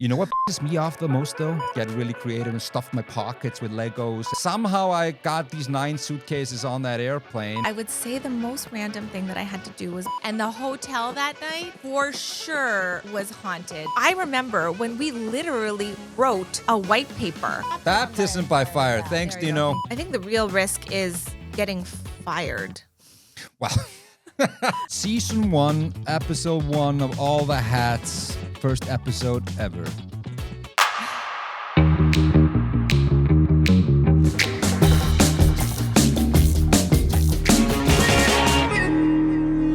You know what pisses me off the most, though? Get really creative and stuff my pockets with Legos. Somehow I got these 9 suitcases on that airplane. I would say the most random thing that I had to do was, and the hotel that night for sure was haunted. I remember when we literally wrote a white paper. Baptism by fire. Thanks, There you Dino. go. I think the real risk is getting fired. Well, Season 1, Episode 1 of All the Hats. First episode ever.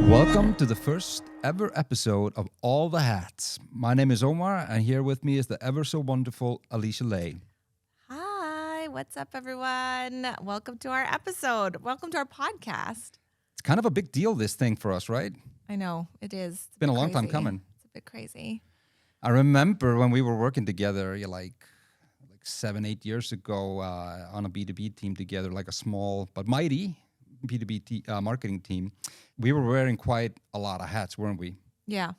Welcome to the first ever episode of All the Hats. My name is Ómar, and here with me is the ever so wonderful Alicja. Hi, what's up, everyone? Welcome to our episode. Welcome to our podcast. It's kind of a big deal, this thing for us, right? I know, it is. It's been a long time coming. It's a bit crazy. I remember when we were working together, like 7-8 years ago, on a B2B team together, like a small but mighty B2B marketing team. We were wearing quite a lot of hats, weren't we? Yeah,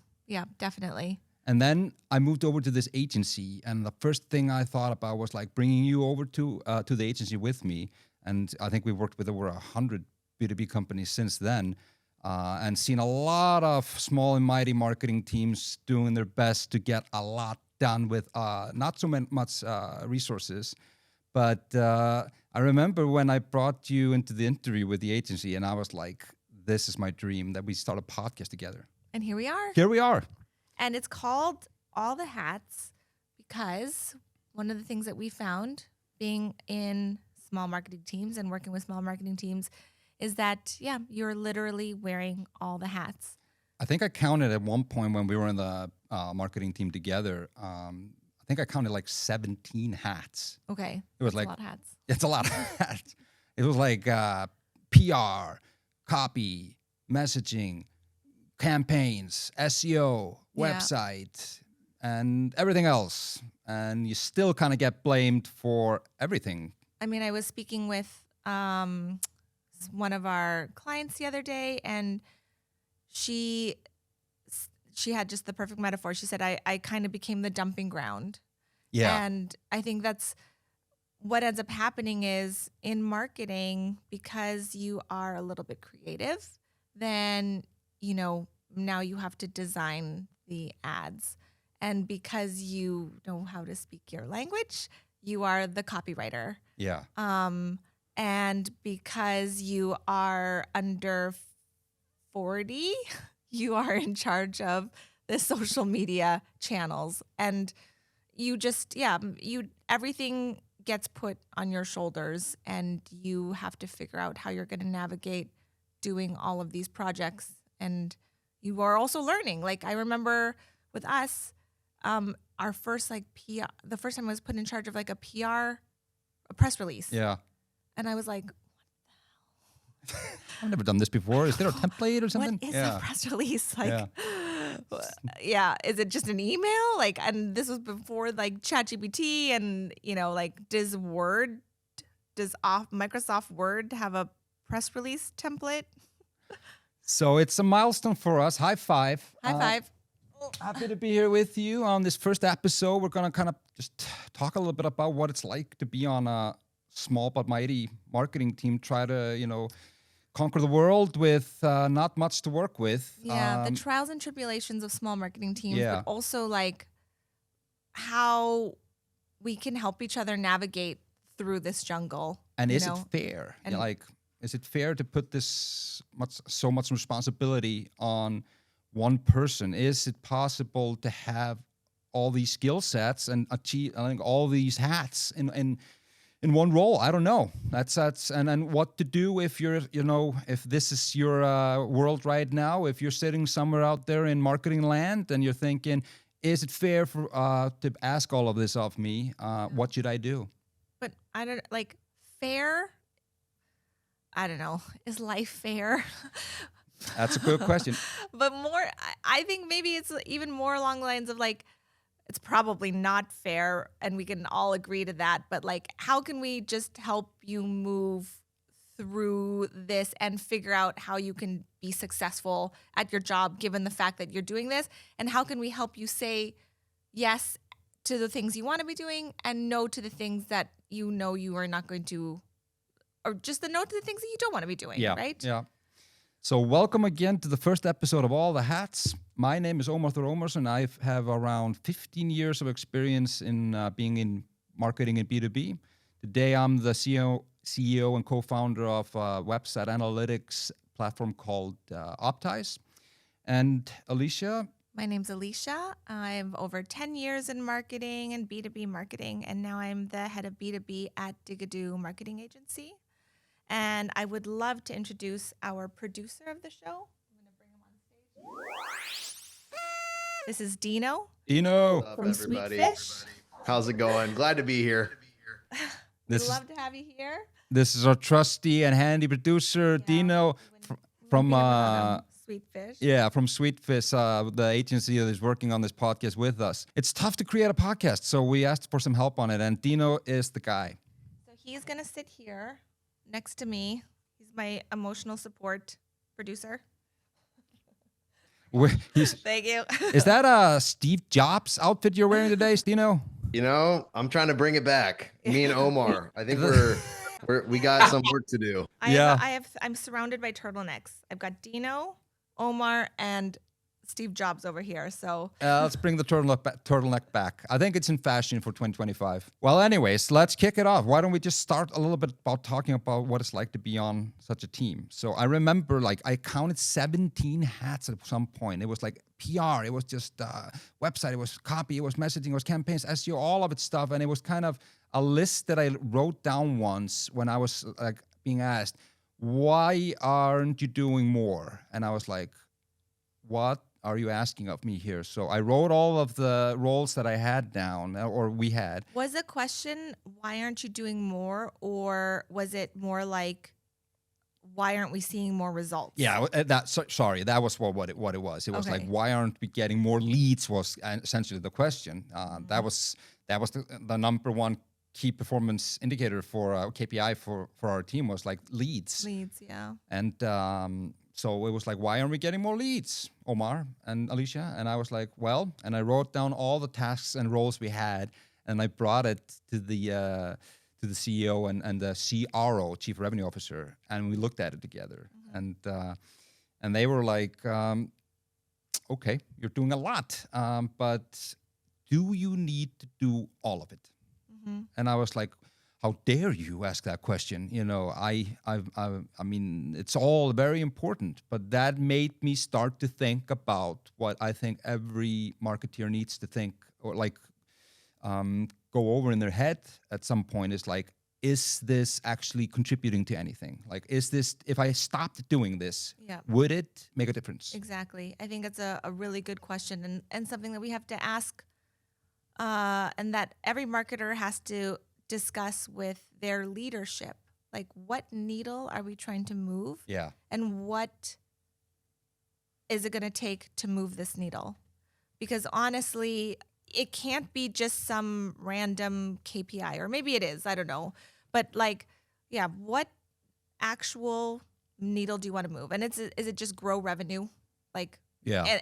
definitely. And then I moved over to this agency, and the first thing I thought about was like bringing you over to the agency with me. And I think we worked with over 100 B2B companies since then. And seen a lot of small and mighty marketing teams doing their best to get a lot done with not so much resources. But I remember when I brought you into the interview with the agency, and I was like, this is my dream, that we start a podcast together. And here we are. Here we are. And it's called All the Hats because one of the things that we found being in small marketing teams and working with small marketing teams is that, you're literally wearing all the hats. I think I counted at one point when we were in the marketing team together. I think I counted like 17 hats. Okay. It was That's like a lot of hats. It's a lot of hats. It was like PR, copy, messaging, campaigns, SEO, website, and everything else. And you still kind of get blamed for everything. I mean, I was speaking with one of our clients the other day, and she had just the perfect metaphor. She said, I kind of became the dumping ground. Yeah. And I think that's what ends up happening is in marketing, because you are a little bit creative, then, now you have to design the ads. And because you know how to speak your language, you are the copywriter. Yeah. And because you are under 40, you are in charge of the social media channels. And you just, everything gets put on your shoulders, and you have to figure out how you're going to navigate doing all of these projects. And you are also learning. Like, I remember with us, our first PR, the first time I was put in charge of a press release. Yeah. And I was like, I've never done this before. Is there a template or something? what is a press release? Yeah. Is it just an email? And this was before ChatGPT and, does Microsoft Word have a press release template? So it's a milestone for us. High five. High five. Happy to be here with you on this first episode. We're going to kind of just talk a little bit about what it's like to be on a small but mighty marketing team, try to, conquer the world with not much to work with. Yeah, the trials and tribulations of small marketing teams, Yeah. but also how we can help each other navigate through this jungle. And is it fair? And is it fair to put so much responsibility on one person? Is it possible to have all these skill sets and achieve all these hats in one role? I don't know. That's and what to do if you're, if this is your world right now, if you're sitting somewhere out there in marketing land and you're thinking, is it fair for to ask all of this of me? What should I do? But I don't fair. I don't know. Is life fair? That's a good question. But more, I think maybe it's even more along the lines of it's probably not fair, and we can all agree to that. But how can we just help you move through this and figure out how you can be successful at your job, given the fact that you're doing this? And how can we help you say yes to the things you want to be doing and no to the things that you know you are not going to, or just the no to the things that you don't want to be doing, right? Yeah. So welcome again to the first episode of All the Hats. My name is Ómar Thor Ómarsson. I have around 15 years of experience in being in marketing in B2B. Today, I'm the CEO and co-founder of a website analytics platform called Optimize. And Alicia? My name's Alicia. I'm over 10 years in marketing and B2B marketing, and now I'm the head of B2B at Digadoo Marketing Agency. And I would love to introduce our producer of the show. I'm going to bring him on stage. This is Dino. Dino. What's up, from everybody? Sweetfish. How's it going? Glad to be here. We'd love to have you here. This is our trusty and handy producer, Dino, from Sweetfish. Yeah, from Sweetfish, the agency that is working on this podcast with us. It's tough to create a podcast, so we asked for some help on it, and Dino is the guy. So he's going to sit here next to me. He's my emotional support producer. Thank you. Is that a Steve Jobs outfit you're wearing today, Dino? You know, I'm trying to bring it back. Me and Ómar. I think we got some work to do. I'm surrounded by turtlenecks. I've got Dino, Ómar, and Steve Jobs over here. So let's bring the turtleneck back. I think it's in fashion for 2025. Well, anyways, let's kick it off. Why don't we just start a little bit about talking about what it's like to be on such a team? So I remember, I counted 17 hats at some point. It was like PR, it was just website, it was copy, it was messaging, it was campaigns, SEO, all of it stuff. And it was kind of a list that I wrote down once when I was being asked, why aren't you doing more? And I was like, what are you asking of me here? So I wrote all of the roles that I had down, or we had. Was the question, why aren't you doing more? Or was it more like, why aren't we seeing more results? Yeah, sorry, that was what it was. It was like, why aren't we getting more leads was essentially the question. That was the number one key performance indicator for KPI for our team was like leads. Leads, yeah. And so it was like, why aren't we getting more leads, Ómar and Alicia? And I was like, well, and I wrote down all the tasks and roles we had, and I brought it to the CEO and the CRO, Chief Revenue Officer, and we looked at it together. Mm-hmm. And they were like, okay, you're doing a lot, but do you need to do all of it? Mm-hmm. And I was like, how dare you ask that question? You know, I mean, it's all very important, but that made me start to think about what I think every marketeer needs to think, or go over in their head at some point. Is like, is this actually contributing to anything? Like, is this, if I stopped doing this, would it make a difference? Exactly. I think it's a really good question and something that we have to ask, and that every marketer has to discuss with their leadership. Like, what needle are we trying to move? Yeah. And what is it going to take to move this needle? Because honestly, it can't be just some random KPI, or maybe it is, I don't know. But what actual needle do you want to move? And is it just grow revenue?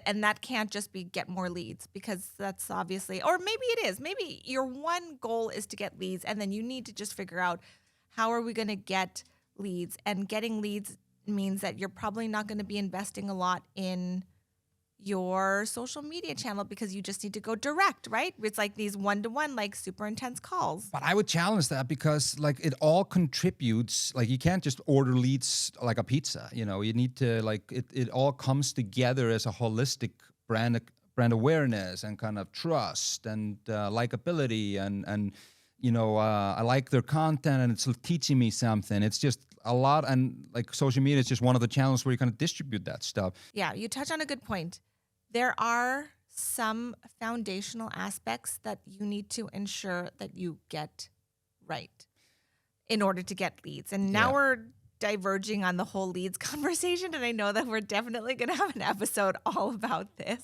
And that can't just be get more leads, because that's obviously, or maybe it is. Maybe your one goal is to get leads, and then you need to just figure out, how are we going to get leads? And getting leads means that you're probably not going to be investing a lot in your social media channel, because you just need to go direct, right? It's like these one-to-one, super intense calls. But I would challenge that, because it all contributes. You can't just order leads like a pizza. You know, you need to it all comes together as a holistic brand awareness and kind of trust and likability and I like their content and it's teaching me something. It's just a lot, and social media is just one of the channels where you kind of distribute that stuff. Yeah, you touch on a good point. There are some foundational aspects that you need to ensure that you get right in order to get leads. And now we're diverging on the whole leads conversation, and I know that we're definitely going to have an episode all about this.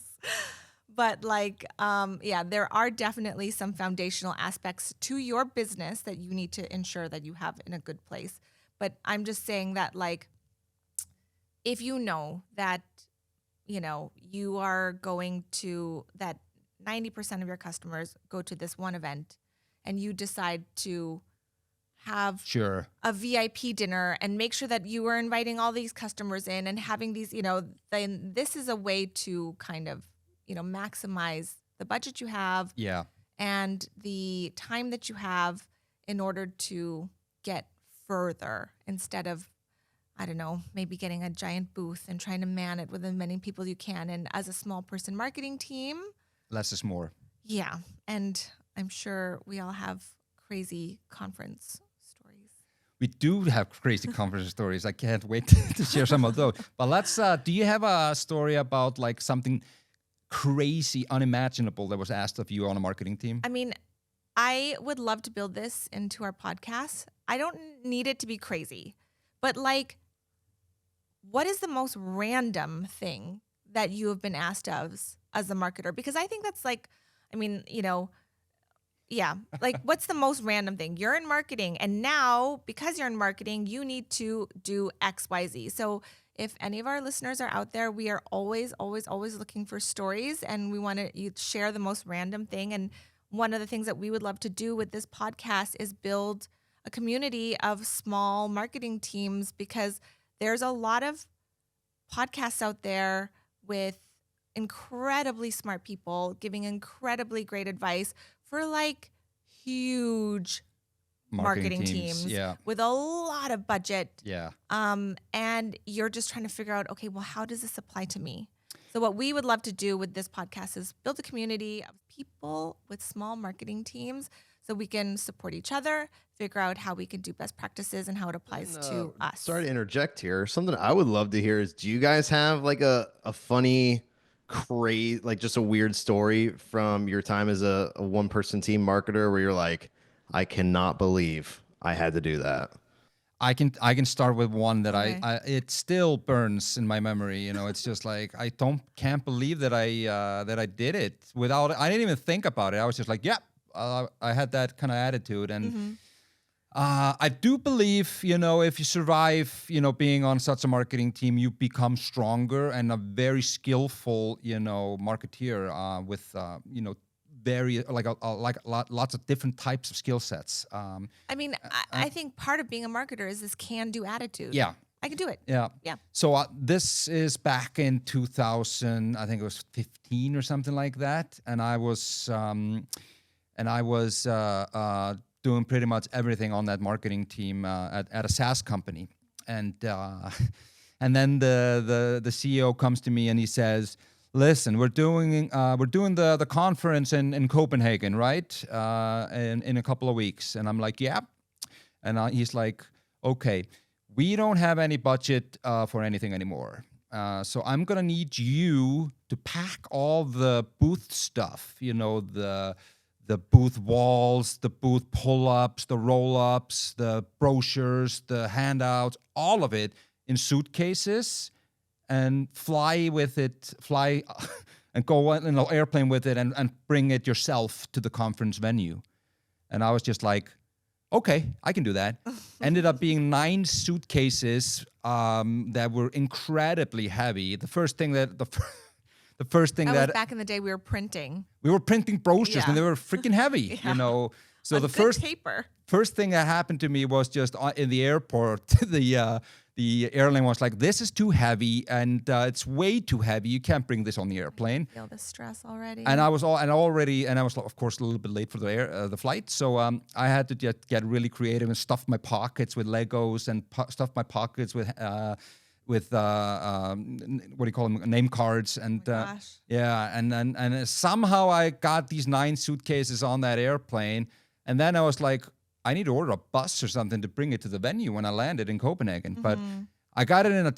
But there are definitely some foundational aspects to your business that you need to ensure that you have in a good place. But I'm just saying that if you know that, you are going to, that 90% of your customers go to this one event and you decide to have Sure. a VIP dinner and make sure that you are inviting all these customers in and having these, then this is a way to kind of, maximize the budget you have Yeah. and the time that you have in order to get further instead of, I don't know, maybe getting a giant booth and trying to man it with as many people you can. And as a small person marketing team, Less is more. yeah. And I'm sure we all have crazy conference stories. We do have crazy conference stories. I can't wait to share some of those. But let's, do you have a story about like something crazy, unimaginable that was asked of you on a marketing team? I mean, I would love to build this into our podcast. I don't need it to be crazy, but like, what is the most random thing that you have been asked of as a marketer? Because I think that's like, yeah, like what's the most random thing? You're in marketing, and now because you're in marketing, you need to do X, Y, Z. So if any of our listeners are out there, we are always, always, always looking for stories, and we want to share the most random thing. And one of the things that we would love to do with this podcast is build a community of small marketing teams, because there's a lot of podcasts out there with incredibly smart people giving incredibly great advice for like huge marketing teams Yeah. with a lot of budget. Yeah. And you're just trying to figure out, okay, well, how does this apply to me? So what we would love to do with this podcast is build a community of people with small marketing teams so we can support each other, figure out how we can do best practices and how it applies to us. Sorry to interject here. Something I would love to hear is, do you guys have like a funny, crazy, like just a weird story from your time as a one-person team marketer where you're like, I cannot believe I had to do that? I can start with one that Okay. I it still burns in my memory. It's just like can't believe that I did it without. I didn't even think about it. I was just like, yeah, I had that kind of attitude, and I do believe if you survive being on such a marketing team, you become stronger and a very skillful marketeer with very lots of different types of skill sets. I mean, I think part of being a marketer is this can-do attitude. Yeah. I can do it. Yeah. Yeah. So this is back in 2000, I think it was 15 or something like that, and I was doing pretty much everything on that marketing team at a SaaS company, and then the CEO comes to me and he says, "Listen, we're doing the conference in Copenhagen, right? In a couple of weeks." And I'm like, "Yeah," and he's like, "Okay, we don't have any budget for anything anymore. So I'm gonna need you to pack all the booth stuff, the booth walls, the booth pull-ups, the roll-ups, the brochures, the handouts, all of it in suitcases, and fly and go in an airplane with it and bring it yourself to the conference venue." And I was just like, okay, I can do that. Ended up being 9 suitcases that were incredibly heavy. The first thing that was back in the day we were printing. we were printing brochures, Yeah. and they were freaking heavy, So On the thin paper. first thing that happened to me was just in the airport. The airline was like, "This is too heavy, and it's way too heavy. You can't bring this on the airplane." Feel the stress already. And I was of course a little bit late for the flight, so I had to get really creative and stuff my pockets with Legos and stuff my pockets with what do you call them, name cards, and gosh. yeah, and somehow I got these 9 suitcases on that airplane, and then I was like, I need to order a bus or something to bring it to the venue when I landed in Copenhagen. But I got it in a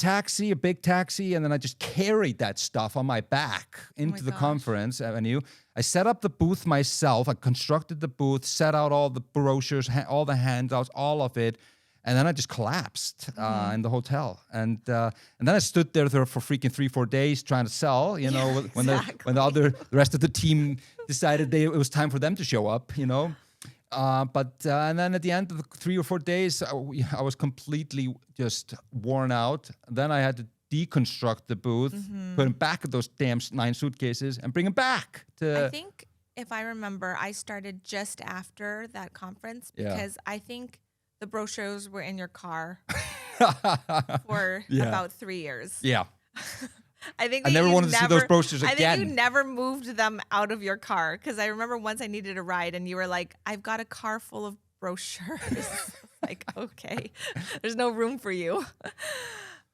big taxi, and then I just carried that stuff on my back into the gosh. conference venue. I set up the booth myself. I constructed the booth, set out all the brochures, all the handouts, all of it. And then I just collapsed in the hotel, and then I stood there for freaking 3-4 days trying to sell. When the rest of the team decided it was time for them to show up. And then at the end of the 3 or 4 days, I was completely just worn out. Then I had to deconstruct the booth, put them back in those damn 9 suitcases, and bring them back to. I think if I remember, I started just after that conference because I think the brochures were in your car for about 3 years. Yeah. I think I never wanted to see those brochures again. I think you never moved them out of your car because I remember once I needed a ride and you were like, I've got a car full of brochures. Like, okay, there's no room for you.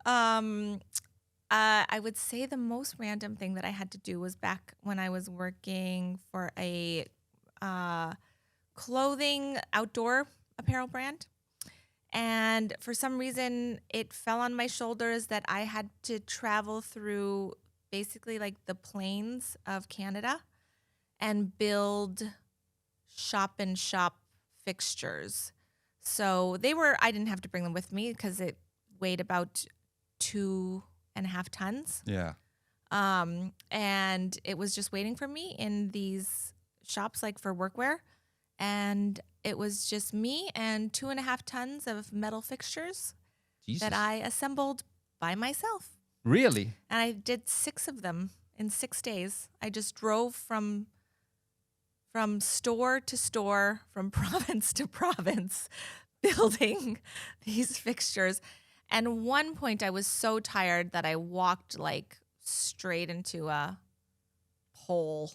I would say the most random thing that I had to do was back when I was working for a clothing outdoor apparel brand. And for some reason, it fell on my shoulders that I had to travel through basically like the plains of Canada and build shop-in-shop fixtures. So I didn't have to bring them with me because it weighed about 2.5 tons. Yeah. And it was just waiting for me in these shops like for workwear. And it was just me and 2.5 tons of metal fixtures that I assembled by myself. Really? And I did 6 of them in 6 days. I just drove from store to store, from province to province, building these fixtures. And one point I was so tired that I walked like straight into a pole,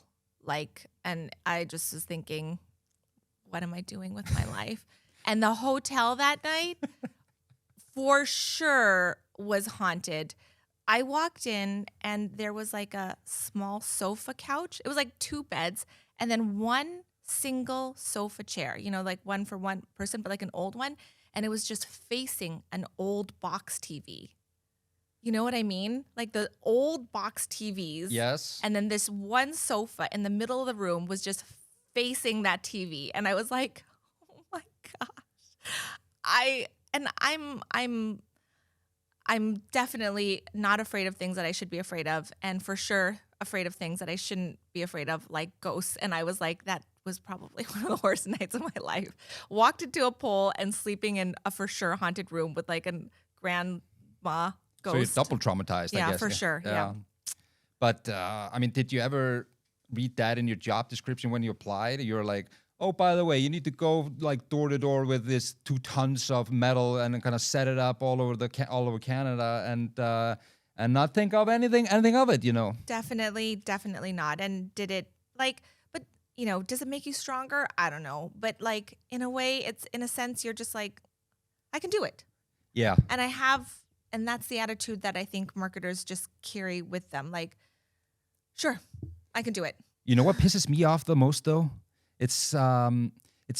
and I just was thinking, what am I doing with my life? And the hotel that night for sure was haunted. I walked in and there was like a small sofa couch. It was like 2 beds and then one single sofa chair, like one for one person, but like an old one. And it was just facing an old box TV. You know what I mean? Like the old box TVs. Yes. And then this one sofa in the middle of the room was just facing that TV. And I was like, oh my gosh. I'm definitely not afraid of things that I should be afraid of. And for sure afraid of things that I shouldn't be afraid of, like ghosts. And I was like, that was probably one of the worst nights of my life. Walked into a pole and sleeping in a for sure haunted room with like a grandma ghost. So you're double traumatized, I guess. Yeah, for sure. Yeah. But, did you ever read that in your job description when you applied? You're like, oh, by the way, you need to go like door to door with this 2 tons of metal and kind of set it up all over Canada and not think of anything of it, Definitely not. And did it does it make you stronger? I don't know. But like in a way, it's in a sense, you're just like, I can do it. Yeah. And that's the attitude that I think marketers just carry with them. Like, sure, I can do it. You know what pisses me off the most though? It's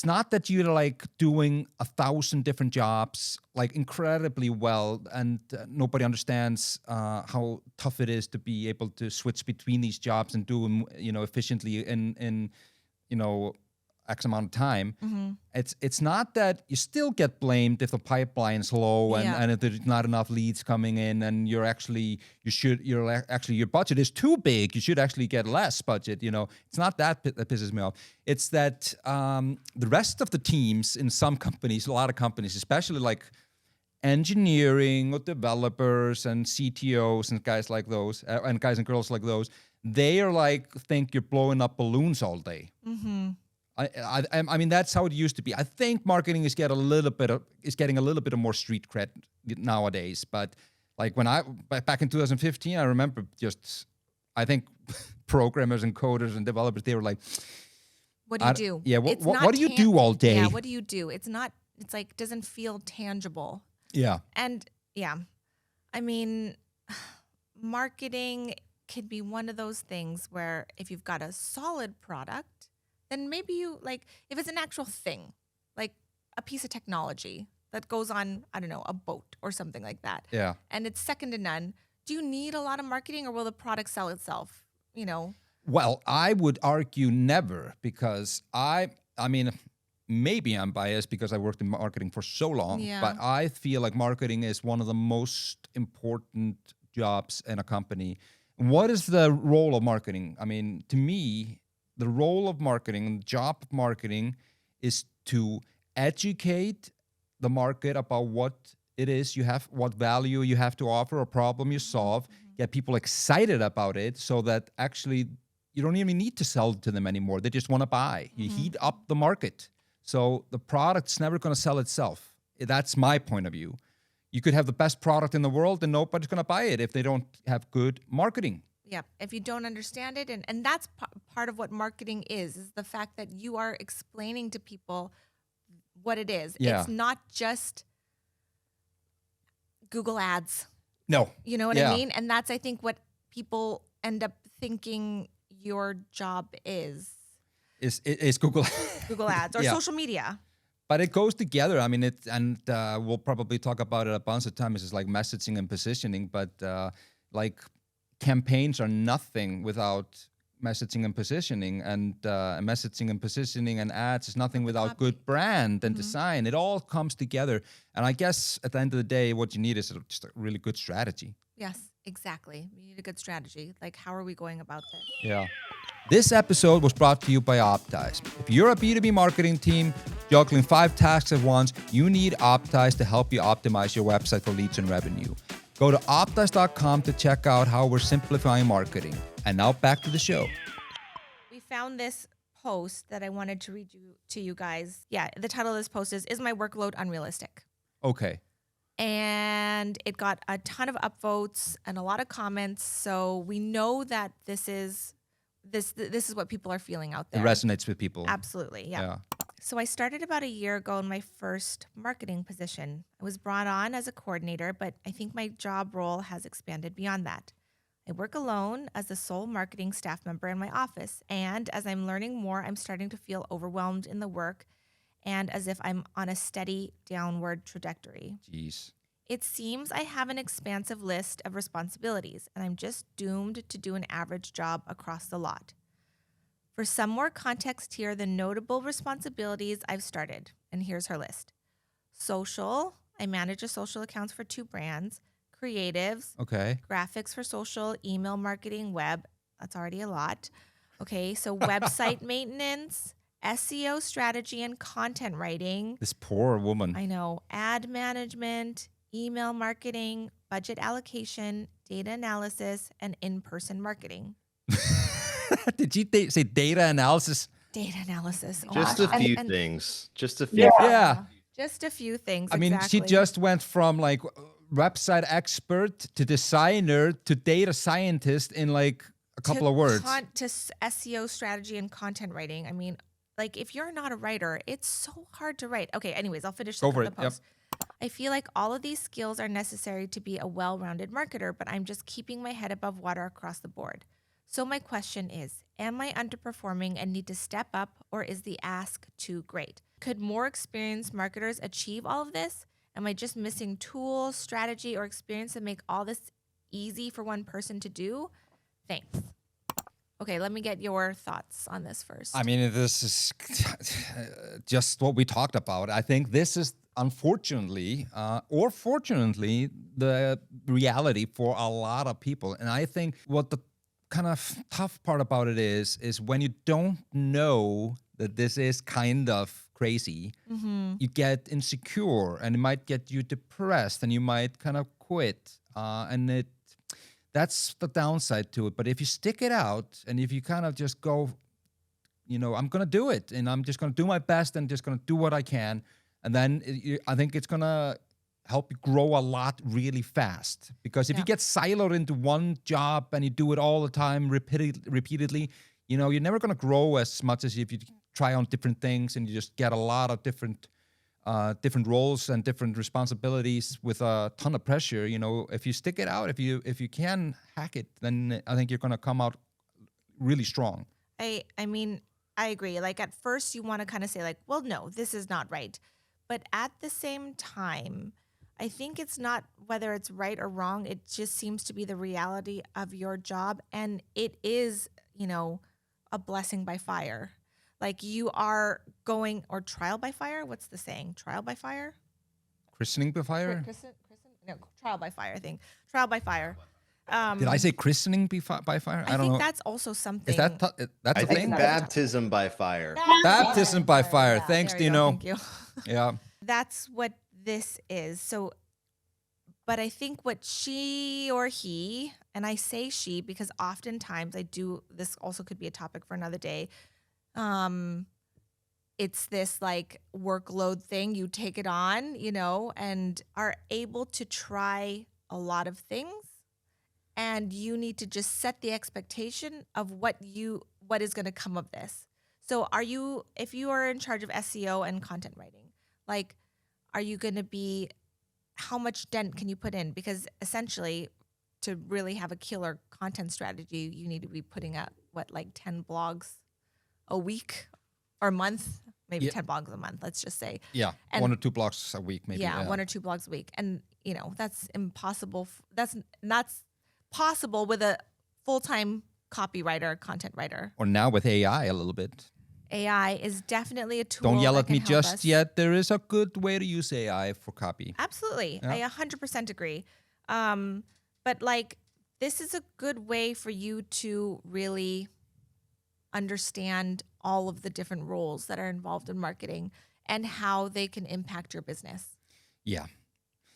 not that you're like doing 1,000 different jobs like incredibly well, and nobody understands how tough it is to be able to switch between these jobs and do them, efficiently in X amount of time. Mm-hmm. It's not that you still get blamed if the pipeline's low and if there's not enough leads coming in, and your budget is too big. You should actually get less budget. It's not that pisses me off. It's that the rest of the teams in some companies, a lot of companies, especially like engineering or developers and CTOs and guys like those, and guys and girls like those, they are like think you're blowing up balloons all day. Mm-hmm. I mean, that's how it used to be. I think marketing is getting a little bit of more street cred nowadays. But like back in 2015, I remember I think programmers and coders and developers, they were like, what do you do? Yeah, what do you do all day? Yeah, what do you do? It's like doesn't feel tangible. Yeah. And yeah, I mean, marketing could be one of those things where if you've got a solid product, then maybe you if it's an actual thing, like a piece of technology that goes on, I don't know, a boat or something like that. Yeah. And it's second to none. Do you need a lot of marketing, or will the product sell itself? Well, I would argue never, because I mean, maybe I'm biased because I worked in marketing for so long, but I feel like marketing is one of the most important jobs in a company. What is the role of marketing? I mean, to me, the role of marketing, the job of marketing, is to educate the market about what it is. You have what value you have to offer, a problem you solve, get people excited about it so that actually you don't even need to sell to them anymore. They just want to buy. You heat up the market. So the product's never going to sell itself. That's my point of view. You could have the best product in the world and nobody's going to buy it if they don't have good marketing. Yeah, if you don't understand it. And that's part of what marketing is the fact that you are explaining to people what it is. Yeah. It's not just Google ads. No. You know what I mean? And that's, I think, what people end up thinking your job is. Is Google Google ads or Yeah. social media. But it goes together. I mean, we'll probably talk about it a bunch of times. It's like messaging and positioning, but like campaigns are nothing without messaging and positioning, and messaging and positioning and ads is nothing without good brand and design. It all comes together. And I guess at the end of the day, what you need is just a really good strategy. Yes, exactly. We need a good strategy. Like, how are we going about this? Yeah. This episode was brought to you by Optimize. If you're a B2B marketing team juggling 5 tasks at once, you need Optimize to help you optimize your website for leads and revenue. Go to optimize.com to check out how we're simplifying marketing. And now back to the show. We found this post that I wanted to read to you guys. Yeah, the title of this post is my workload unrealistic? Okay. And it got a ton of upvotes and a lot of comments. So we know that this is what people are feeling out It there. resonates with people. Absolutely, yeah. So I started about a year ago in my first marketing position. I was brought on as a coordinator, but I think my job role has expanded beyond that. I work alone as the sole marketing staff member in my office. And as I'm learning more, I'm starting to feel overwhelmed in the work and as if I'm on a steady downward trajectory. Jeez. It seems I have an expansive list of responsibilities, and I'm just doomed to do an average job across the lot. For some more context here, the notable responsibilities I've started, and here's her list. Social, I manage the social accounts for 2 brands. Creatives, Okay. graphics for social, email marketing, web, that's already a lot. Okay, so website maintenance, SEO strategy and content writing. This poor woman. I know, ad management, email marketing, budget allocation, data analysis, and in-person marketing. Did you say data analysis? Data analysis. Oh Just my a God. few And things. Just a few. Yeah. just a few things. I mean, exactly. she just went from like website expert to designer to data scientist in like a couple of words. To SEO strategy and content writing. I mean, like if you're not a writer, it's so hard to write. Okay, anyways, I'll finish Go for the it, post. I feel like all of these skills are necessary to be a well-rounded marketer, but I'm just keeping my head above water across the board. So my question is, am I underperforming and need to step up, or is the ask too great? Could more experienced marketers achieve all of this? Am I just missing tools, strategy, or experience to make all this easy for one person to do? Thanks. Okay, let me get your thoughts on this first. I mean, this is just what we talked about. I think this is unfortunately or fortunately the reality for a lot of people. And I think what the kind of tough part about it is when you don't know that this is kind of crazy, you get insecure and it might get you depressed and you might kind of quit. And that's the downside to it. But if you stick it out and if you kind of just go, you know, I'm going to do it and I'm just going to do my best and just going to do what I can. And then I think it's going to help you grow a lot really fast. Because if you get siloed into one job and you do it all the time repeatedly, you know, you're never going to grow as much as if you try on different things and you just get a lot of different roles and different responsibilities with a ton of pressure. You know, if you stick it out, if you can hack it, then I think you're going to come out really strong. I mean, I agree. Like at first you want to kind of say like, well, no, this is not right. But at the same time, I think it's not whether it's right or wrong. It just seems to be the reality of your job. And it is, you know, a blessing by fire. Like you are going, or trial by fire. What's the saying? Trial by fire? Christening by fire? No, trial by fire, I think. Trial by fire. Did I say christening by fire? I don't think know. that's also something. Is that that's I a think thing? baptism by fire. Baptism by fire. Thanks, There you go, Dino. Thank you. Yeah. That's what this is. So But I think what she or he, and I say she because oftentimes this also could be a topic for another day. It's this like workload thing. You take it on, and are able to try a lot of things. And you need to just set the expectation of what is going to come of this. So if you are in charge of SEO and content writing, like, are you going to be, how much dent can you put in? Because essentially, to really have a killer content strategy, you need to be putting out like 10 blogs a week or a month, maybe 10 blogs a month, let's just say. Yeah, and 1 or 2 blogs a week, maybe. Yeah, 1 or 2 blogs a week. And, that's impossible. That's not possible with a full-time copywriter, content writer. Or now with AI a little bit. AI is definitely a tool. Don't yell that at can me help just us. yet. There is a good way to use AI for copy. Absolutely. Yeah. I 100% agree. But like, this is a good way for you to really understand all of the different roles that are involved in marketing and how they can impact your business. Yeah.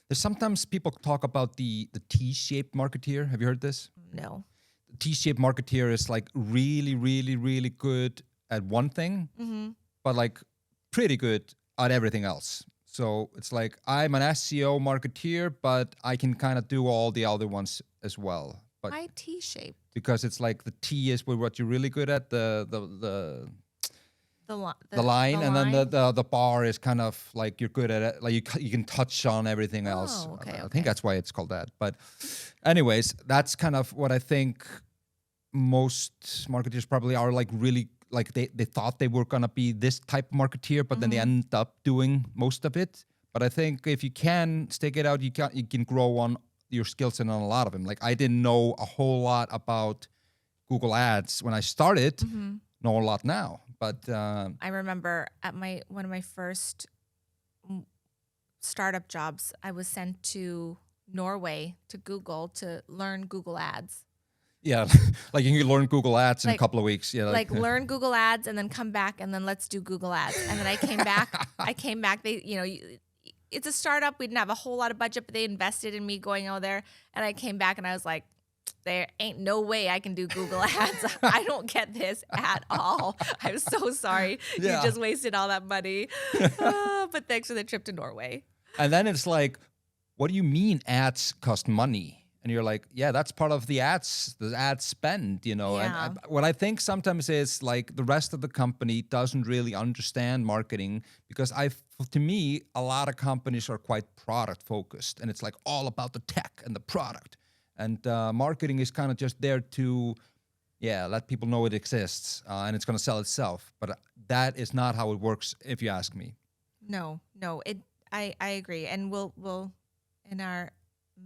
There's sometimes people talk about the T-shaped marketeer. Have you heard this? No. The T-shaped marketeer is like really, really, really good at one thing, but like pretty good at everything else. So it's like, I'm an SEO marketeer, but I can kind of do all the other ones as well. But Why T-shaped? because it's like the T is what you're really good at, the line, and then the bar is kind of like you're good at it. Like you can touch on everything else. Okay, I think that's why it's called that. But anyways, that's kind of what I think most marketers probably are like really like they thought they were gonna be this type of marketeer, but then they end up doing most of it. But I think if you can stick it out, you can grow on your skill set on a lot of them. Like I didn't know a whole lot about Google Ads when I started. Know a lot now, but I remember at one of my first startup jobs, I was sent to Norway to Google to learn Google Ads. yeah, like you can learn Google Ads in a couple of weeks. Yeah, like learn Google Ads and then come back and then let's do Google Ads. And then I came back. They, it's a startup. We didn't have a whole lot of budget, but they invested in me going over there. And I came back and I was like, there ain't no way I can do Google Ads. I don't get this at all. I'm so sorry. Yeah. You just wasted all that money. But thanks for the trip to Norway. And then it's like, what do you mean ads cost money? And you're like, yeah, that's part of the ad spend, Yeah. And what I think sometimes is like the rest of the company doesn't really understand marketing because to me, a lot of companies are quite product focused and it's like all about the tech and the product. And marketing is kind of just there to, let people know it exists and it's going to sell itself. But that is not how it works, if you ask me. No, I agree. And we'll in our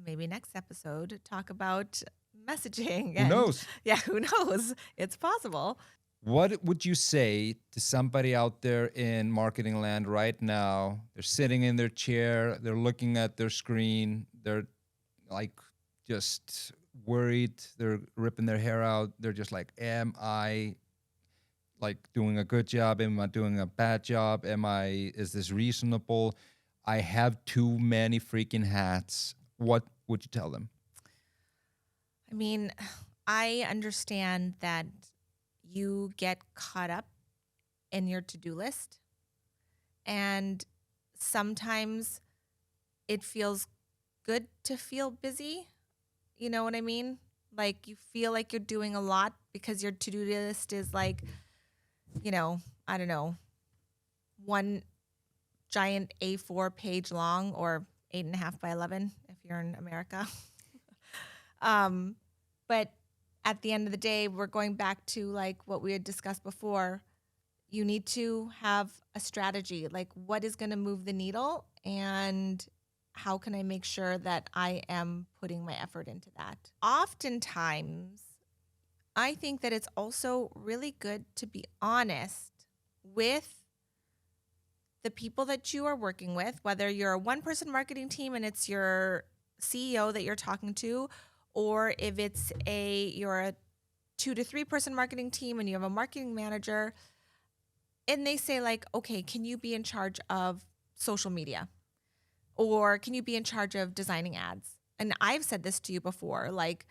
maybe next episode talk about messaging. Who knows? Yeah, who knows? It's possible. What would you say to somebody out there in marketing land right now? They're sitting in their chair, they're looking at their screen, they're like just worried, they're ripping their hair out. They're just like, am I like doing a good job? Am I doing a bad job? Is this reasonable? I have too many freaking hats. What would you tell them? I mean, I understand that you get caught up in your to-do list. And sometimes it feels good to feel busy. You know what I mean? Like you feel like you're doing a lot because your to-do list is like, I don't know, one giant A4 page long or 8.5 by 11 if you're in America. But at the end of the day, we're going back to like what we had discussed before. You need to have a strategy, like what is going to move the needle and how can I make sure that I am putting my effort into that? Oftentimes, I think that it's also really good to be honest with the people that you are working with, whether you're a one-person marketing team and it's your CEO that you're talking to, or if you're a 2 to 3 person marketing team and you have a marketing manager, and they say like, okay, can you be in charge of social media? Or can you be in charge of designing ads? And I've said this to you before, like,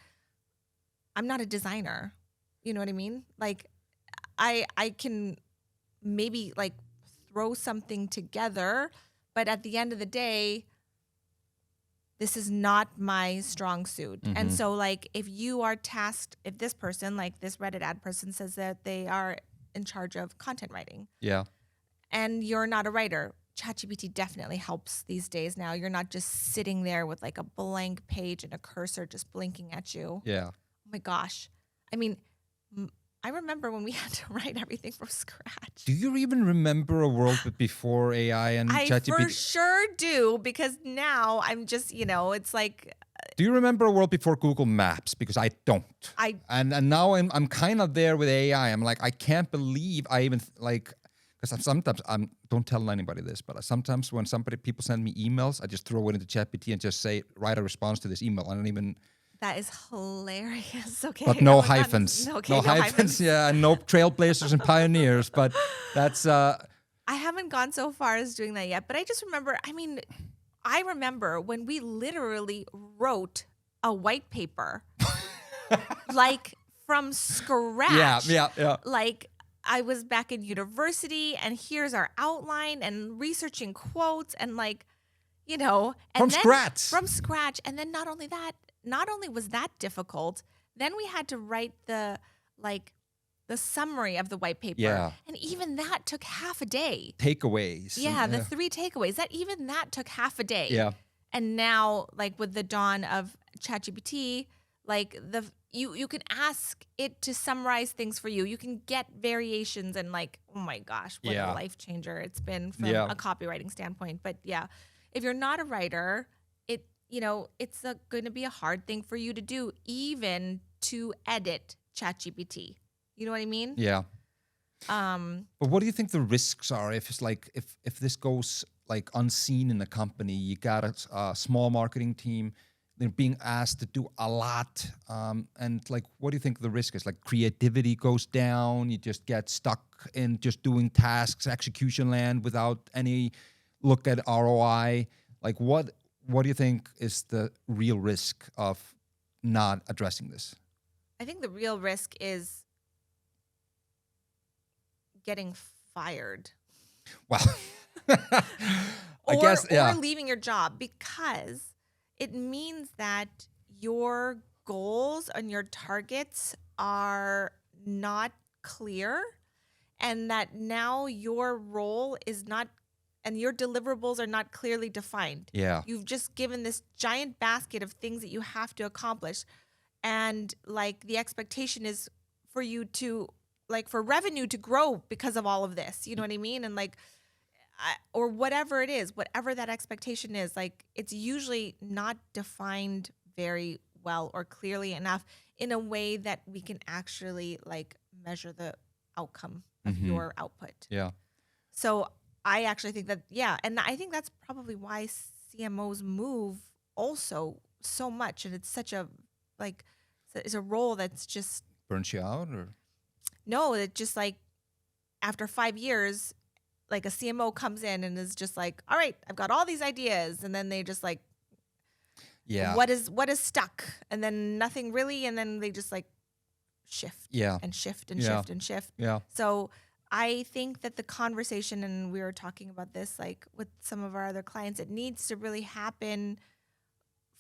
I'm not a designer. You know what I mean? Like, I can maybe like throw something together, but at the end of the day, this is not my strong suit. And so like if you are tasked, if this person, like this Reddit ad person says that they are in charge of content writing. Yeah. And you're not a writer, ChatGPT definitely helps these days now. You're not just sitting there with like a blank page and a cursor just blinking at you. Yeah. Oh my gosh. I mean, I remember when we had to write everything from scratch. Do you even remember a world before AI and I ChatGPT? for sure do, because now I'm just, it's like Do you remember a world before Google Maps? Because I don't. And now I'm kind of there with AI. I'm like, I can't believe I even because sometimes don't tell anybody this, but sometimes when people send me emails, I just throw it into ChatGPT and just say, write a response to this email. I don't even. That is hilarious. Okay. But no hyphens. No hyphens. Yeah, and no trailblazers and pioneers. But that's. I haven't gone so far as doing that yet. But I just remember. I remember when we literally wrote a white paper, like from scratch. Yeah. Like I was back in university, and here's our outline, and researching quotes, and like, and from scratch, and then not only was that difficult, then we had to write the summary of the white paper. Yeah. And even that took half a day. Takeaways. Yeah, the 3 takeaways. That took half a day. Yeah. And now, like with the dawn of ChatGPT, like you can ask it to summarize things for you. You can get variations, and like, oh my gosh, what a life changer it's been from a copywriting standpoint. But yeah, if you're not a writer, it's going to be a hard thing for you to do, even to edit ChatGPT. You know what I mean? Yeah. But what do you think the risks are if it's like if this goes like unseen in the company? You got a small marketing team, they're being asked to do a lot, and like, what do you think the risk is? Like, creativity goes down. You just get stuck in just doing tasks, execution land without any look at ROI. Like, what do you think is the real risk of not addressing this? I think the real risk is getting fired. Well, or leaving your job, because it means that your goals and your targets are not clear, and that now your role is not, and your deliverables are not clearly defined. Yeah. You've just given this giant basket of things that you have to accomplish. And like the expectation is for you to, like, for revenue to grow because of all of this. You know what I mean? And like, or whatever it is, whatever that expectation is, like, it's usually not defined very well or clearly enough in a way that we can actually like measure the outcome of your output. Yeah. So I actually think that, and I think that's probably why CMOs move also so much. And it's such a, like, it's a role that's just... Burns you out, or? No, it just like, after 5 years, like a CMO comes in and is just like, all right, I've got all these ideas. And then they just like, what is stuck? And then nothing really. And then they just like shift and shift and shift and shift. Yeah. So I think that the conversation, and we were talking about this like with some of our other clients, it needs to really happen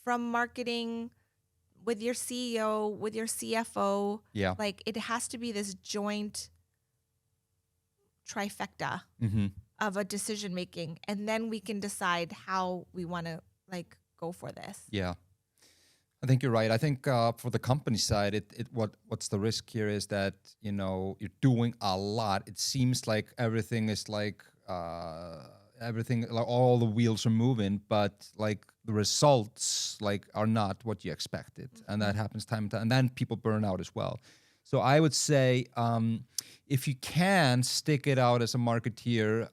from marketing, with your CEO, with your CFO. Yeah. Like, it has to be this joint trifecta of a decision making, and then we can decide how we want to like go for this. Yeah. I think you're right. I think for the company side, what's the risk here is that, you're doing a lot. It seems like everything is like all the wheels are moving, but like the results like are not what you expected, and that happens time and time. And then people burn out as well. So I would say if you can stick it out as a marketeer,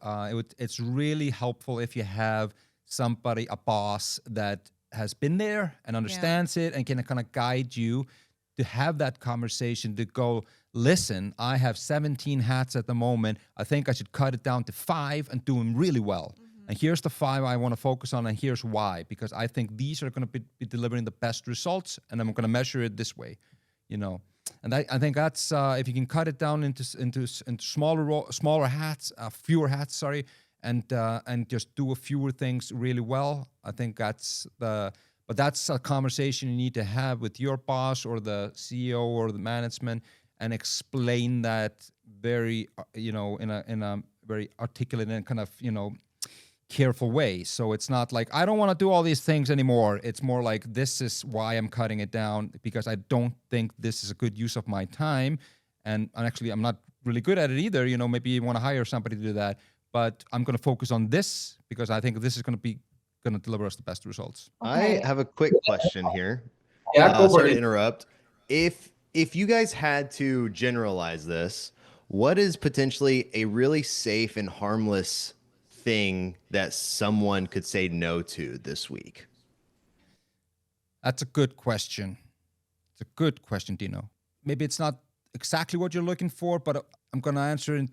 it's really helpful if you have somebody, a boss that has been there and understands it and can kind of guide you to have that conversation, to go, listen, I have 17 hats at the moment. I think I should cut it down to 5 and do them really well. and here's the 5 I want to focus on, and here's why, because I think these are going to be delivering the best results, and I'm going to measure it this way, you know. And I think that's if you can cut it down into smaller hats, fewer hats, sorry, and just do a fewer things really well. I think but that's a conversation you need to have with your boss or the CEO or the management, and explain that very, in a very articulate and kind of, careful way. So it's not like, I don't want to do all these things anymore. It's more like, this is why I'm cutting it down, because I don't think this is a good use of my time. And actually, I'm not really good at it either. Maybe you want to hire somebody to do that, but I'm going to focus on this because I think this is going to deliver us the best results. I have a quick question here. Yeah, go for sorry it. to interrupt. If you guys had to generalize this, what is potentially a really safe and harmless thing that someone could say no to this week? That's a good question. It's a good question, Dino. Maybe it's not exactly what you're looking for, but I'm going to answer in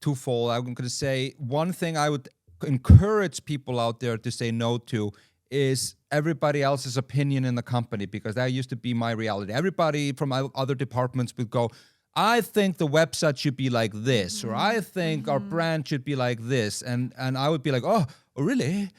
twofold. I'm going to say one thing I would encourage people out there to say no to is everybody else's opinion in the company, because that used to be my reality. Everybody from other departments would go, I think the website should be like this, or I think our brand should be like this. And I would be like, oh really?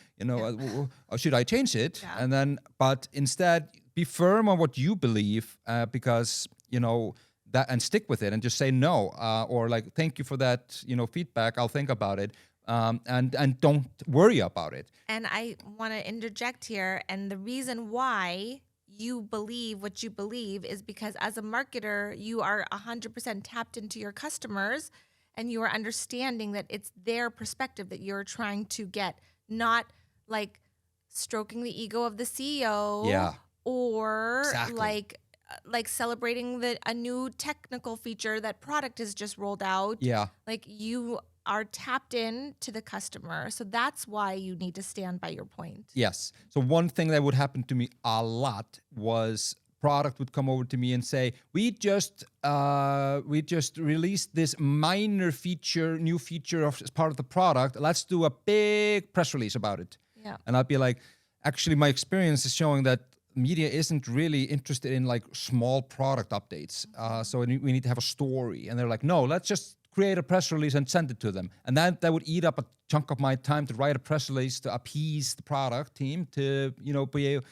Should I change it? Yeah. And then, but instead, be firm on what you believe, because, that, and stick with it and just say no, or like, thank you for that, feedback. I'll think about it. And don't worry about it. And I want to interject here. And the reason why you believe what you believe is because as a marketer, you are 100% tapped into your customers, and you are understanding that it's their perspective that you're trying to get, not like stroking the ego of the CEO, Yeah. or Exactly. like celebrating a new technical feature that product has just rolled out. Yeah. Like, you are tapped in to the customer. So that's why you need to stand by your point. Yes. So one thing that would happen to me a lot was product would come over to me and say, we just released this minor feature, new feature as part of the product. Let's do a big press release about it. Yeah. And I'd be like, actually, my experience is showing that media isn't really interested in like small product updates. So we need to have a story. And they're like, no, let's just create a press release and send it to them. And that would eat up a chunk of my time to write a press release to appease the product team to, be able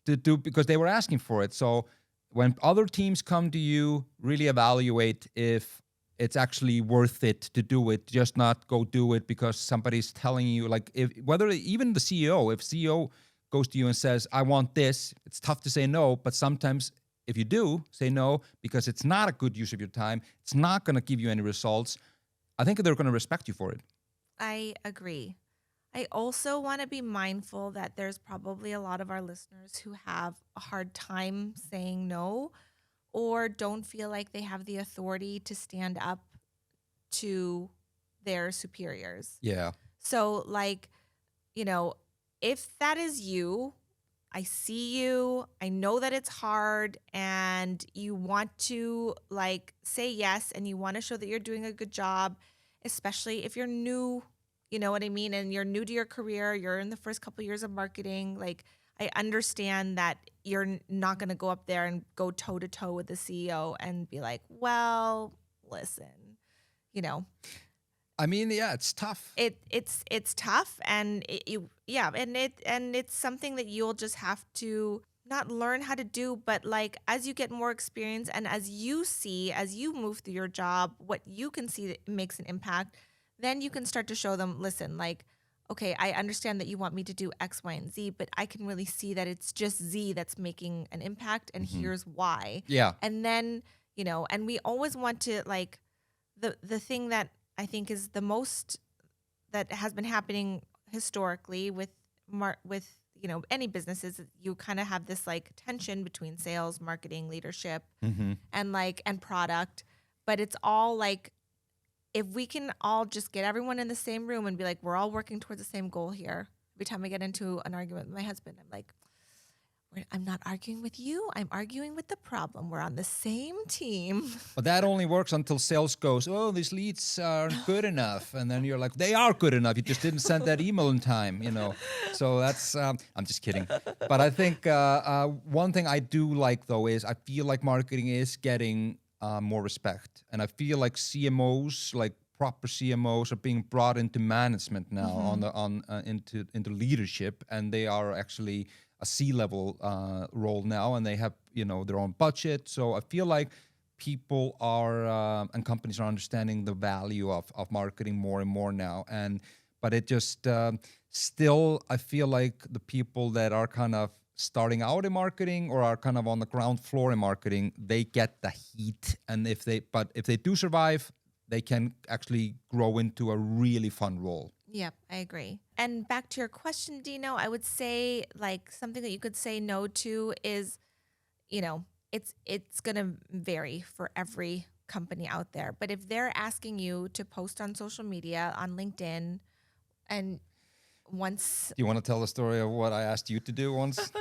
to do, because they were asking for it. So when other teams come to you, really evaluate if it's actually worth it to do it, just not go do it because somebody's telling you, like, whether even the CEO, if CEO goes to you and says, I want this, it's tough to say no, but sometimes if you do say no because it's not a good use of your time, it's not going to give you any results, I think they're going to respect you for it. I agree. I also want to be mindful that there's probably a lot of our listeners who have a hard time saying no, or don't feel like they have the authority to stand up to their superiors. Yeah. So, like, if that is you, I see you, I know that it's hard, and you want to like say yes, and you want to show that you're doing a good job, especially if you're new, you know what I mean? And you're new to your career, you're in the first couple of years of marketing. Like, I understand that you're not going to go up there and go toe to toe with the CEO and be like, well, listen, I mean, yeah, it's tough. It's tough, and it's something that you'll just have to not learn how to do, but like as you get more experience and as you move through your job, what you can see that makes an impact, then you can start to show them, listen, like, okay, I understand that you want me to do X, Y, and Z, but I can really see that it's just Z that's making an impact, and here's why. Yeah. And then, and we always want to, like, the thing that I think is the most that has been happening historically with any businesses, you kind of have this like tension between sales, marketing, leadership, and product. But it's all like, if we can all just get everyone in the same room and be like, we're all working towards the same goal here. Every time I get into an argument with my husband, I'm like, I'm not arguing with you. I'm arguing with the problem. We're on the same team. But that only works until sales goes, oh, these leads aren't good enough. And then you're like, they are good enough. You just didn't send that email in time, So that's, I'm just kidding. But I think one thing I do like, though, is I feel like marketing is getting more respect. And I feel like CMOs, like proper CMOs, are being brought into management now, into leadership. And they are actually a C-level role now, and they have their own budget. So I feel like people are and companies are understanding the value of marketing more and more now. But it just still, I feel like the people that are kind of starting out in marketing or are kind of on the ground floor in marketing, they get the heat. And if they do survive, they can actually grow into a really fun role. Yep, I agree. And back to your question, Dino, I would say like something that you could say no to is, it's going to vary for every company out there. But if they're asking you to post on social media, on LinkedIn, and once... Do you want to tell the story of what I asked you to do once?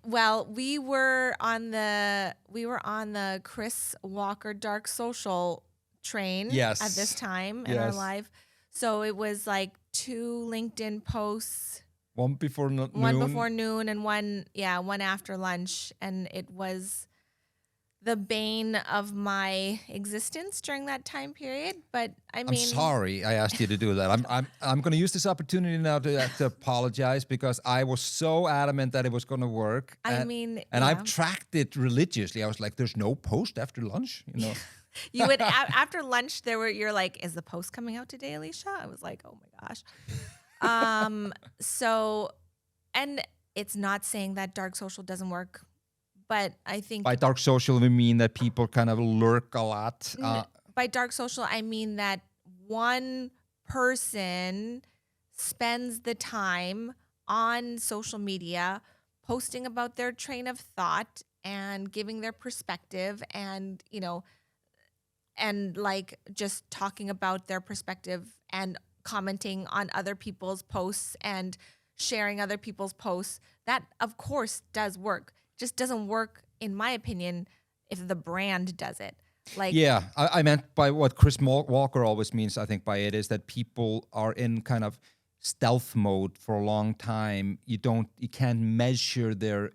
Well, we were on the Chris Walker Dark Social train at this time in our life. So it was like 2 LinkedIn posts. One before noon. One before noon and one after lunch. And it was the bane of my existence during that time period. But I'm sorry I asked you to do that. I'm going to use this opportunity now to apologize, because I was so adamant that it was going to work. I've tracked it religiously. I was like, there's no post after lunch, You would after lunch you're like, is the post coming out today, Alicia? I was like, oh my gosh. So, and it's not saying that dark social doesn't work, but I think by dark social we mean that people kind of lurk a lot. By dark social, I mean that one person spends the time on social media posting about their train of thought and giving their perspective and, and like just talking about their perspective and commenting on other people's posts and sharing other people's posts. That, of course, does work. Just doesn't work, in my opinion, if the brand does it. I meant by what Chris Walker always means, I think, by it is that people are in kind of stealth mode for a long time. You can't measure their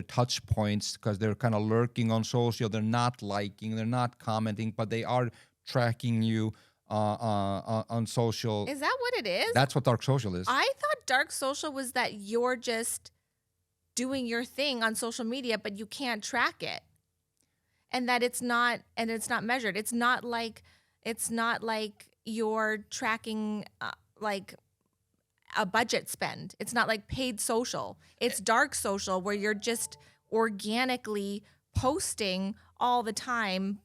touch points because they're kind of lurking on social. They're not liking, they're not commenting, but they are tracking you on social. Is that what it is? That's what dark social is. I thought dark social was that you're just doing your thing on social media, but you can't track it. And that it's not measured. It's not like you're tracking like a budget spend. It's not like paid social. It's dark social where you're just organically posting all the time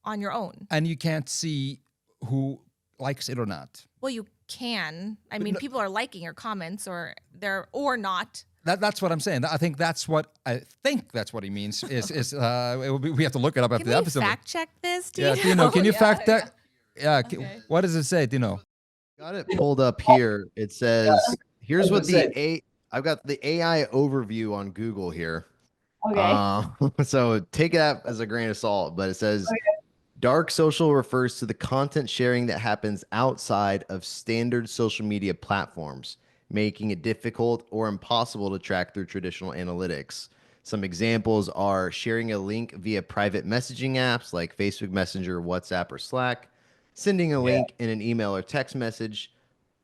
on your own. And you can't see who likes it or not. Well, you can. I mean, people are liking your comments or not. That's what I'm saying. I think that's what he means. We have to look it up after the episode. Can we fact check this, Dino? Yeah, Dino, can you fact that? Yeah. Okay. What does it say, Dino? Got it pulled up here. It says, here's what I've got the AI overview on Google here. Okay. So take that as a grain of salt, but it says, dark social refers to the content sharing that happens outside of standard social media platforms, making it difficult or impossible to track through traditional analytics. Some examples are sharing a link via private messaging apps like Facebook Messenger, WhatsApp, or Slack, sending a link in an email or text message,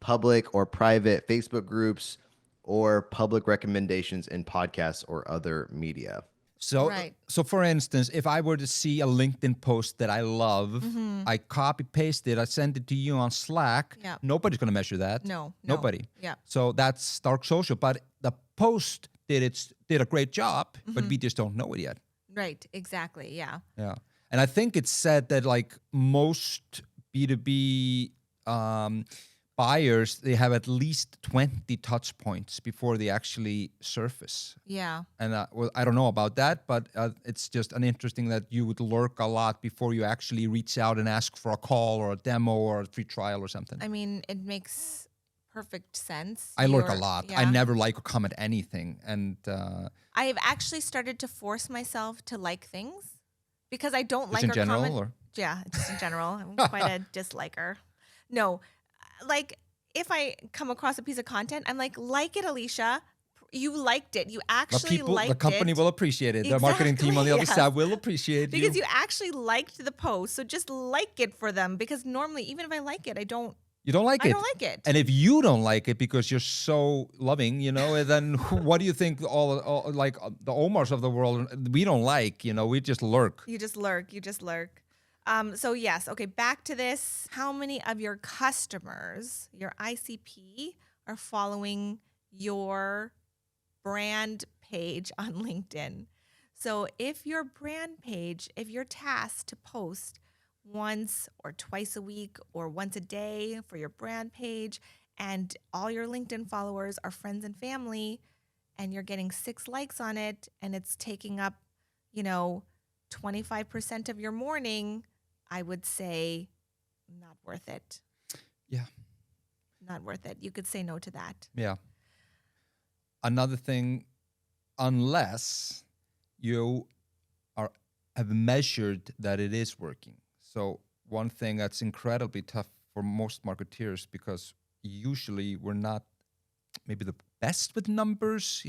public or private Facebook groups, or public recommendations in podcasts or other media. So for instance, if I were to see a LinkedIn post that I love, I copy paste it, I send it to you on Slack. Yeah. Nobody's going to measure that. No. Nobody. Yeah. So that's dark social. But the post did a great job, but we just don't know it yet. Right. Exactly. Yeah. Yeah. And I think it's said that like most B2B buyers, they have at least 20 touch points before they actually surface. Yeah. And I don't know about that, but it's just an interesting that you would lurk a lot before you actually reach out and ask for a call or a demo or a free trial or something. I mean, it makes perfect sense. I lurk a lot. I Yeah. never like or comment anything. And I've actually started to force myself to like things because I don't just like in or general, comment. or Yeah, just in general. I'm quite a disliker. No, like if I come across a piece of content, I'm like it, Alicia. You liked it. You the actually people, the liked company it. will appreciate it. The marketing team on the other Exactly, side yes. will appreciate Because you. you actually liked the post. So just like it for them. Because normally, even if I like it, You don't like I don't it. like it. And if you don't like it because you're so loving, then what do you think all like the Ómars of the world, we don't like, we just lurk. You just lurk. You just lurk. So yes, okay, back to this. How many of your customers, your ICP, are following your brand page on LinkedIn? So if your brand page, if you're tasked to post once or twice a week or once a day for your brand page, and all your LinkedIn followers are friends and family, and you're getting 6 likes on it, and it's taking up, 25% of your morning, I would say not worth it. Yeah. Not worth it. You could say no to that. Yeah. Another thing, unless you have measured that it is working. So one thing that's incredibly tough for most marketeers, because usually we're not maybe the best with numbers,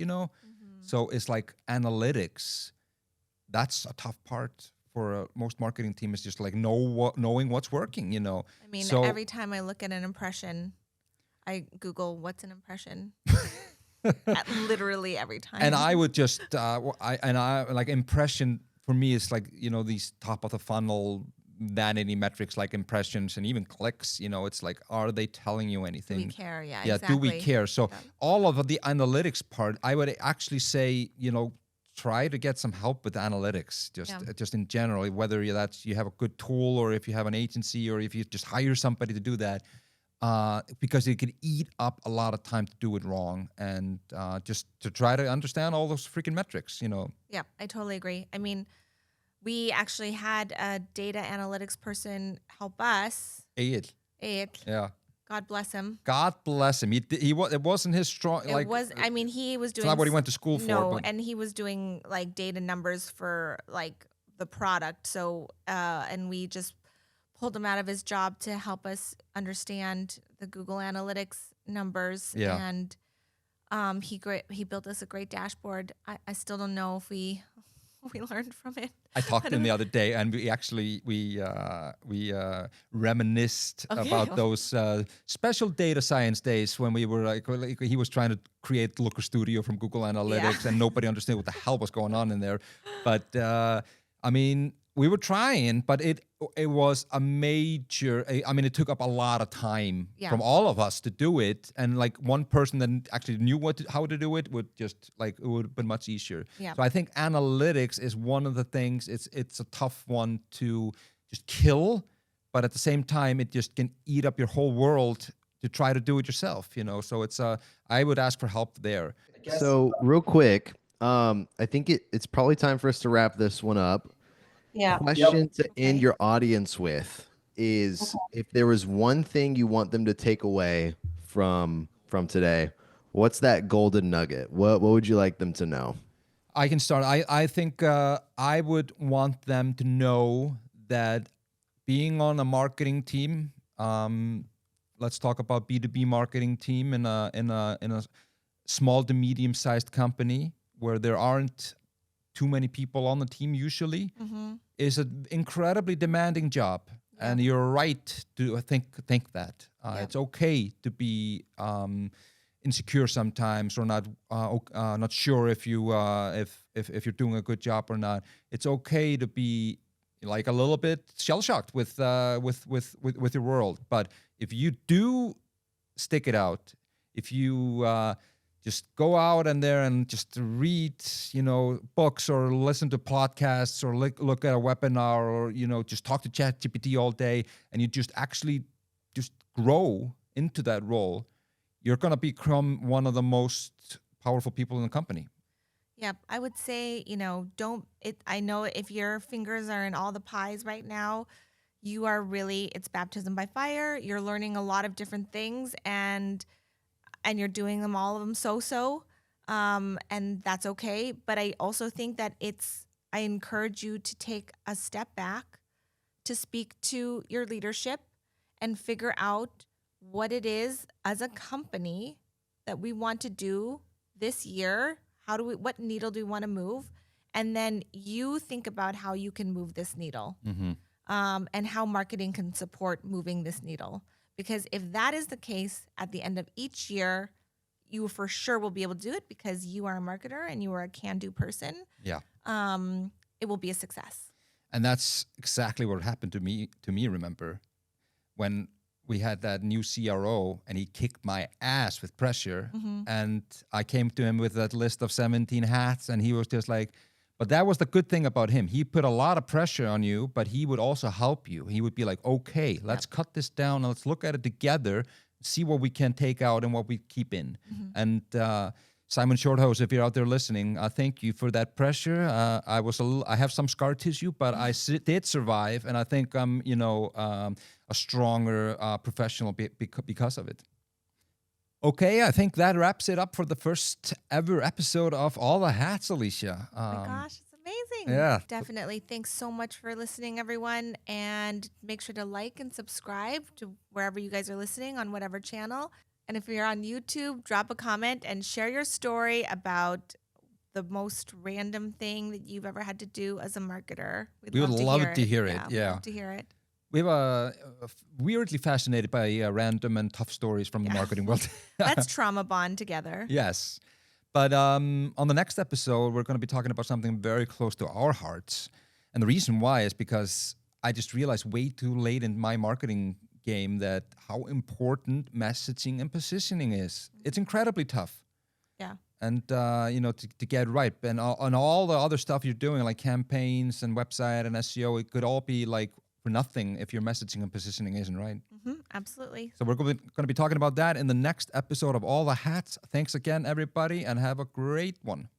So it's like analytics. That's a tough part for most marketing team, is just like knowing what's working, I mean, So every time I look at an impression, I Google what's an impression. Literally every time. and I would just I like impression for me is like, these top of the funnel vanity metrics like impressions and even clicks, it's like, are they telling you Do anything? we care? Yeah, Yeah, exactly. do we care? So Yeah. all of the analytics part, I would actually say, try to get some help with analytics, just in general, whether you have a good tool, or if you have an agency, or if you just hire somebody to do that, because it could eat up a lot of time to do it wrong, and just to try to understand all those freaking metrics, Yeah, I totally agree. I mean, we actually had a data analytics person help us. It. It. Yeah. God bless him. God bless him. It wasn't his strong. It was. I mean, he was It's doing. not what he went to school for. No, But and he was doing like data numbers for like the product. So, and we just pulled him out of his job to help us understand the Google Analytics numbers. Yeah. And he built us a great dashboard. I still don't know if we learned from it. I talked to him the other day, and we actually reminisced about those special data science days when we were like he was trying to create Looker Studio from Google Analytics, and nobody understood what the hell was going on in there. But I mean, we were trying, but it was a major. I mean, it took up a lot of time from all of us to do it, and like one person that actually knew how to do it would just like it would have been much easier. Yeah. So I think analytics is one of the things. It's a tough one to just kill, but at the same time, it just can eat up your whole world to try to do it yourself. So it's I would ask for help there. So real quick, I think it's probably time for us to wrap this one up. Yeah. Question to end Okay. your audience with is, if there was one thing you want them to take away from today, what's that golden nugget? What would you like them to know? I can start. I think I would want them to know that being on a marketing team, let's talk about B2B marketing team in a small to medium sized company where there aren't too many people on the team usually, is an incredibly demanding job. Yeah. And you're right to think that. It's okay to be insecure sometimes, or not sure if you're doing a good job or not. It's okay to be like a little bit shell shocked with your world. But if you do stick it out, if you just go out and there and just read, books, or listen to podcasts, or look at a webinar, or just talk to ChatGPT all day, and you just actually just grow into that role, you're gonna become one of the most powerful people in the company. Yeah, I would say, I know if your fingers are in all the pies right now, it's baptism by fire. You're learning a lot of different things, and and you're doing them all of them so. And that's okay. But I also think that I encourage you to take a step back, to speak to your leadership and figure out what it is as a company that we want to do this year. What needle do we want to move? And then you think about how you can move this needle, and how marketing can support moving this needle. Because if that is the case at the end of each year, you for sure will be able to do it because you are a marketer and you are a can-do person. Yeah. It will be a success. And that's exactly what happened to me, remember, when we had that new CRO and he kicked my ass with pressure. And I came to him with that list of 17 hats and he was just like, but that was the good thing about him. He put a lot of pressure on you, but he would also help you. He would be like, okay, let's cut this down and let's look at it together, see what we can take out and what we keep in. And Simon Shorthouse, if you're out there listening, thank you for that pressure. I have some scar tissue, but I did survive, and I think I'm, a stronger professional because of it. Okay, I think that wraps it up for the first ever episode of All the Hats, Alicia. Oh my gosh, it's amazing. Yeah. Definitely. Thanks so much for listening, everyone. And make sure to like and subscribe to wherever you guys are listening on whatever channel. And if you're on YouTube, drop a comment and share your story about the most random thing that you've ever had to do as a marketer. We would love to hear it. We'd love to hear it. We have weirdly fascinated by random and tough stories from the marketing world. Let's trauma bond together. Yes. But on the next episode, we're going to be talking about something very close to our hearts. And the reason why is because I just realized way too late in my marketing game that how important messaging and positioning is. It's incredibly tough. Yeah. And, to get right. And on all the other stuff you're doing, like campaigns and website and SEO, it could all be like for nothing if your messaging and positioning isn't right. Absolutely. So we're going to be talking about that in the next episode of All the Hats. Thanks again, everybody, and have a great one.